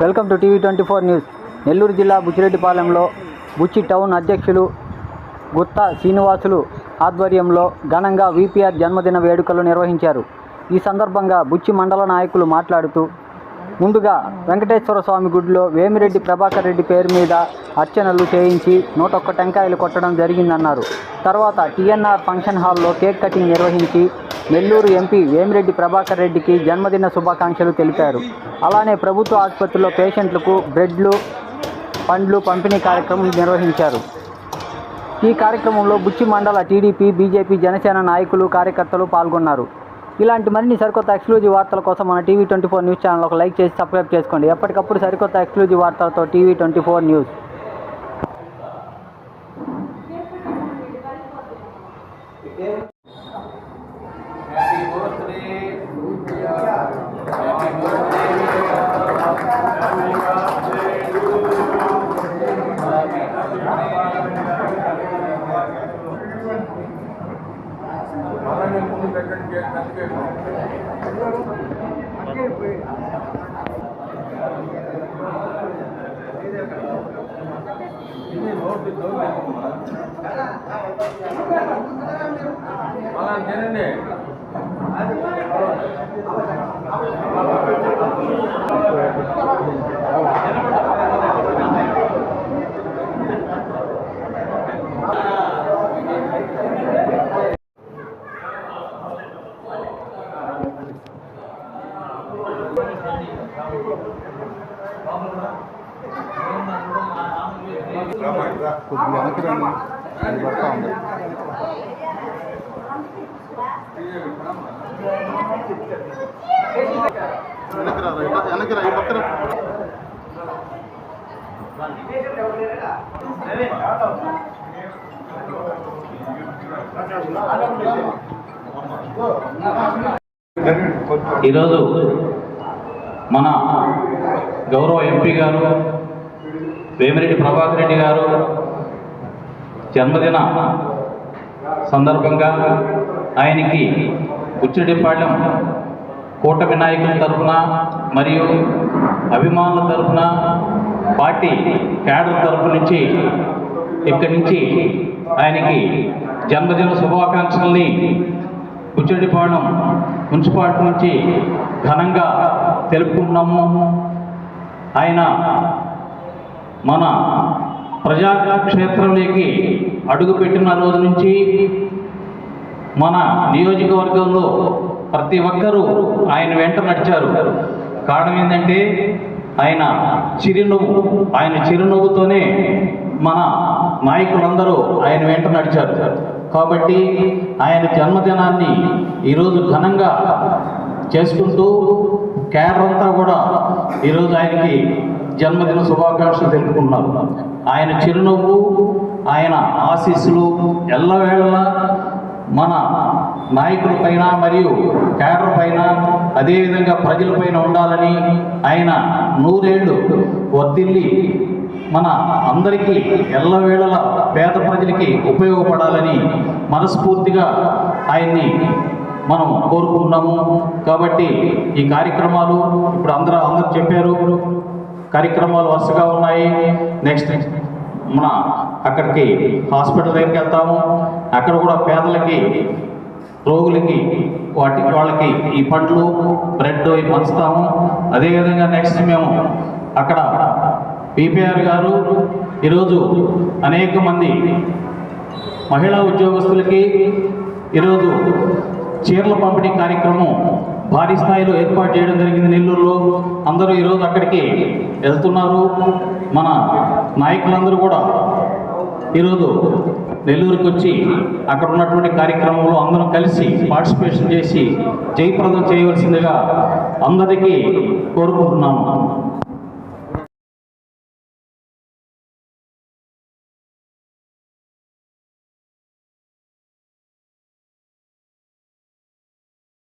Welcome to TV 24 news. Nellore జిల్లా బుచ్చిరెడ్డిపాలెంలో బుచ్చి town అధ్యక్షులు గుత్తా శ్రీనివాసులు ఆధ్వర్యంలో ఘనంగా వీపీఆర్ జన్మదిన వేడుకలు నిర్వహించారు. ఈ సందర్భంగా బుచ్చి మండల నాయకులు మాట్లాడుతూ, ముందుగా వెంకటేశ్వర స్వామి గుడిలో వేమిరెడ్డి ప్రభాకర్ రెడ్డి పేరు మీద అర్చనలు చేయించి 101 టెంకాయలు కొట్టడం జరిగిందన్నారు. తర్వాత టీఎన్ఆర్ ఫంక్షన్ హాల్లో కేక్ కటింగ్ నిర్వహించి నెల్లూరు ఎంపీ వేమిరెడ్డి ప్రభాకర్ రెడ్డికి జన్మదిన శుభాకాంక్షలు తెలిపారు. అలానే ప్రభుత్వ ఆసుపత్రిలో పేషెంట్లకు బ్రెడ్లు, పండ్లు పంపిణీ కార్యక్రమం నిర్వహించారు. ఈ కార్యక్రమంలో బుచ్చి మండల టీడీపీ, బీజేపీ, జనసేన నాయకులు, కార్యకర్తలు పాల్గొన్నారు. ఇలాంటి మరిన్ని సరికొత్త ఎక్స్క్లూజివ్ వార్తల కోసం మన టీవీ 24 న్యూస్ ఛానల్ ఒక లైక్ చేసి సబ్స్క్రైబ్ చేసుకోండి. ఎప్పటికప్పుడు సరికొత్త ఎక్స్క్లూజివ్ వార్తలతో టీవీ 24 న్యూస్. ఈరోజు మన గౌరవ ఎంపీ గారు వేమిరెడ్డి ప్రభాకర్ రెడ్డి గారు జన్మదిన సందర్భంగా ఆయనకి బుచ్చిరెడ్డిపాలెం కూటమి నాయకుల తరఫున మరియు అభిమానుల తరఫున, పార్టీ క్యాడర్ తరఫు నుంచి ఇక్కడి నుంచి ఆయనకి జన్మదిన శుభాకాంక్షల్ని బుచ్చిరెడ్డిపాలెం మున్సిపాలిటీ నుంచి ఘనంగా తెలుపుకుంటున్నాము. ఆయన మన ప్రజాక్షేత్రంలోకి అడుగుపెట్టిన రోజు నుంచి మన నియోజకవర్గంలో ప్రతి ఒక్కరూ ఆయన వెంట నడిచారు. కారణం ఏంటంటే ఆయన చిరునవ్వుతోనే మన నాయకులందరూ ఆయన వెంట నడిచారు. కాబట్టి ఆయన జన్మదినాన్ని ఈరోజు ఘనంగా చేసుకుంటూ క్యాడర్ అంతా కూడా ఈరోజు ఆయనకి జన్మదిన శుభాకాంక్షలు తెలుపుకున్నారు. ఆయన చిరునవ్వు, ఆయన ఆశీస్సులు ఎల్లవేళలా మన నాయకుల పైన మరియు క్యాడర్ పైన, అదేవిధంగా ప్రజలపైన ఉండాలని, ఆయన 100 ఏళ్ళు వర్ధిల్లి మన అందరికీ ఎల్లవేళలా పేద ప్రజలకి ఉపయోగపడాలని మనస్ఫూర్తిగా ఆయన్ని మనం కోరుకుంటున్నాము. కాబట్టి ఈ కార్యక్రమాలు ఇప్పుడు అందరూ చెప్పారు, కార్యక్రమాలు వరుసగా ఉన్నాయి. నెక్స్ట్ మన అక్కడికి హాస్పిటల్ దగ్గరికి వెళ్తాము. అక్కడ కూడా పేదలకి, రోగులకి వాళ్ళకి ఈ పండ్లు, బ్రెడ్ ఇవి పంచుతాము. అదేవిధంగా నెక్స్ట్ మేము అక్కడ పీపీఆర్ గారు ఈరోజు అనేక మంది మహిళా ఉద్యోగస్తులకి ఈరోజు చీరల పంపిణీ కార్యక్రమం భారీ స్థాయిలో ఏర్పాటు చేయడం జరిగింది నెల్లూరులో. అందరూ ఈరోజు అక్కడికి వెళ్తున్నారు. మన నాయకులందరూ కూడా ఈరోజు నెల్లూరుకి వచ్చి అక్కడ ఉన్నటువంటి కార్యక్రమంలో అందరం కలిసి పార్టిసిపేషన్ చేసి జయప్రదం చేయవలసిందిగా అందరికీ కోరుకుంటున్నాము.